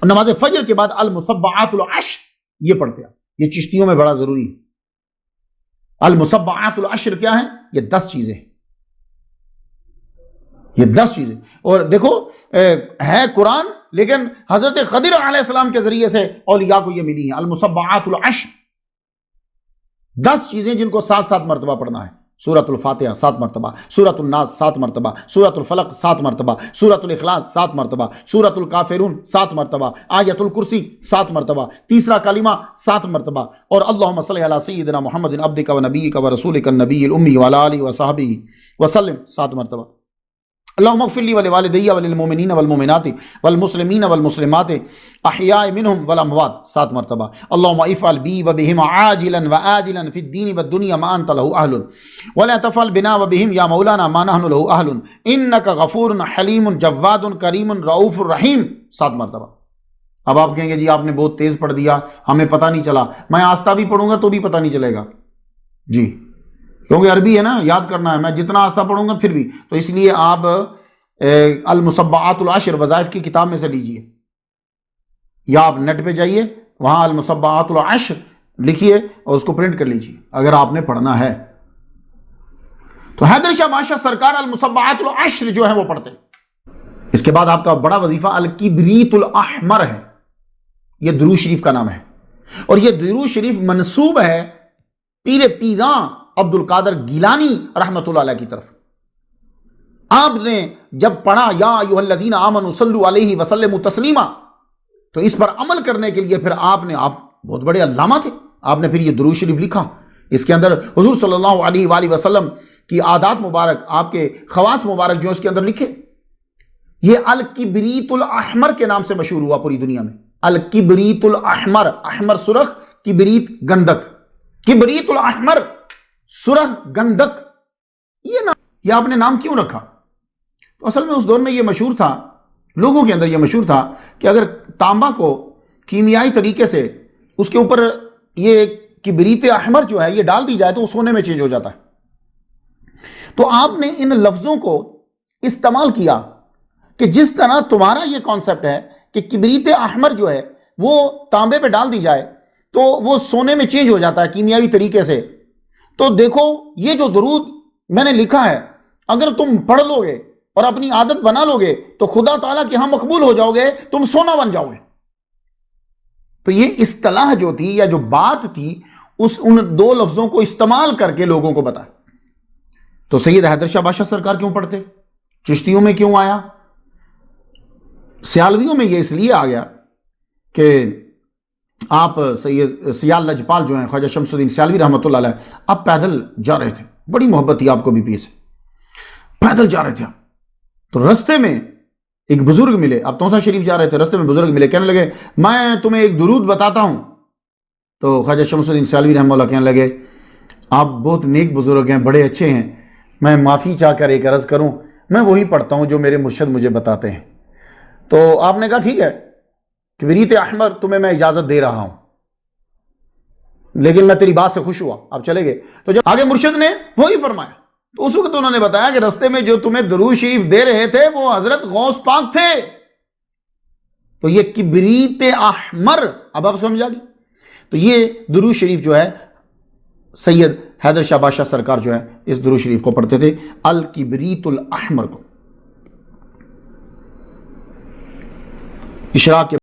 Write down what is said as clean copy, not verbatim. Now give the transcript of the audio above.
نماز فجر کے بعد المصبعات العشر یہ پڑھتے ہیں. یہ چشتیوں میں بڑا ضروری ہے. المصبعات العشر کیا ہے؟ یہ 10 چیزیں، یہ 10 چیزیں. اور دیکھو ہے قرآن، لیکن حضرت خضر علیہ السلام کے ذریعے سے اولیاء کو یہ ملی ہیں. المصبعات العشر 10 چیزیں جن کو 7 مرتبہ پڑھنا ہے. سورۃ الفاتحہ 7 مرتبہ، سورۃ الناس 7 مرتبہ، سورۃ الفلق 7 مرتبہ، سورۃ الاخلاص 7 مرتبہ، سورۃ الکافرون 7 مرتبہ، آیت الکرسی 7 مرتبہ، تیسرا کلمہ 7 مرتبہ، اور اللہم صلی علی سیدنا محمد عبدک و نبیک و رسولک النبی الامی وعلی آلہ وصحبہ وسلم 7 مرتبہ. اللہم اغفر لی ولوالدی وللمؤمنین والمؤمنات والمسلمین والمسلمات احیاء منہم والاموات 7 مرتبہ. اللہم افعل بی وبہم عاجلا وآجلا فی الدین والدنیا ما انت لہ اہل ولا تفعل بنا وبہم یا مولانا ما نحن لہ اہل انک غفور حلیم جواد کریم رؤوف رحیم 7 مرتبہ. اب آپ کہیں گے جی آپ نے بہت تیز پڑھ دیا، ہمیں پتہ نہیں چلا. میں آستہ بھی پڑھوں گا تو بھی پتہ نہیں چلے گا جی، کیونکہ عربی ہے نا، یاد کرنا ہے. میں جتنا آستہ پڑھوں گا پھر بھی، تو اس لیے آپ المصبعات العشر وظائف کی کتاب میں سے لیجئے، یا آپ نیٹ پہ جائیے، وہاں المصبعات العشر لکھیے اور اس کو پرنٹ کر لیجئے اگر آپ نے پڑھنا ہے. تو حیدر شاہ بادشاہ سرکار المصبعات العشر جو ہے وہ پڑھتے. اس کے بعد آپ کا بڑا وظیفہ الکبریت الاحمر ہے. یہ درود شریف کا نام ہے، اور یہ درود شریف منسوب ہے پیر پیراں عبد القادر گیلانی رحمۃ اللہ علیہ کی طرف. آپ نے جب پڑھا یا ایھا الذین آمنوا صلوا علیہ وسلموا تسلیما، تو اس پر عمل کرنے کے لیے پھر آپ بہت بڑے علامہ تھے، آپ نے پھر یہ درود شریف لکھا. اس کے اندر حضور صلی اللہ علیہ وآلہ وسلم کی عادات مبارک، آپ کے خواص مبارک جو اس کے اندر لکھے. یہ الکبریت الاحمر کے نام سے مشہور ہوا پوری دنیا میں. الکبریت الاحمر، احمر سرخ، کبریت گندک. کبریت الاحمر سرخ گندک، یہ آپ نے نام کیوں رکھا؟ تو اصل میں اس دور میں یہ مشہور تھا، لوگوں کے اندر یہ مشہور تھا کہ اگر تانبا کو کیمیائی طریقے سے اس کے اوپر یہ کبریت احمر جو ہے یہ ڈال دی جائے تو وہ سونے میں چینج ہو جاتا ہے. تو آپ نے ان لفظوں کو استعمال کیا کہ جس طرح تمہارا یہ کانسیپٹ ہے کہ کبریت احمر جو ہے وہ تانبے پہ ڈال دی جائے تو وہ سونے میں چینج ہو جاتا ہے کیمیائی طریقے سے. تو دیکھو یہ جو درود میں نے لکھا ہے، اگر تم پڑھ لو گے اور اپنی عادت بنا لو گے تو خدا تعالیٰ کے ہاں مقبول ہو جاؤ گے، تم سونا بن جاؤ گے. تو یہ اصطلاح جو تھی یا جو بات تھی ان 2 لفظوں کو استعمال کر کے لوگوں کو بتا. تو سید حیدر شاہ بادشاہ سرکار کیوں پڑھتے؟ چشتیوں میں کیوں آیا؟ سیالویوں میں یہ اس لیے آ گیا کہ آپ سید سیال لجپال جو ہیں خواجہ شمس الدین سیالوی رحمۃ اللہ علیہ، آپ پیدل جا رہے تھے، بڑی محبت تھی آپ کو بی پی سے، پیدل جا رہے تھے آپ. تو رستے میں ایک بزرگ ملے، آپ توسا شریف جا رہے تھے، رستے میں بزرگ ملے، کہنے لگے میں تمہیں ایک درود بتاتا ہوں. تو خواجہ شمس الدین سیالوی رحمہ اللہ کہنے لگے آپ بہت نیک بزرگ ہیں، بڑے اچھے ہیں، میں معافی چاہ کر ایک عرض کروں، میں وہی پڑھتا ہوں جو میرے مرشد مجھے بتاتے ہیں. تو آپ نے کہا ٹھیک ہے، کبریت احمر تمہیں میں اجازت دے رہا ہوں، لیکن میں تیری بات سے خوش ہوا. آپ چلے گئے. تو جب آگے مرشد نے وہی فرمایا تو اس وقت انہوں نے بتایا کہ رستے میں جو تمہیں درود شریف دے رہے تھے وہ حضرت غوث پاک تھے. تو یہ کبریت احمر، اب آپ سمجھ آ گئی. تو یہ درود شریف جو ہے سید حیدر شاہ بادشاہ سرکار جو ہے اس درود شریف کو پڑھتے تھے، الکبریت الاحمر کو. اشراق کے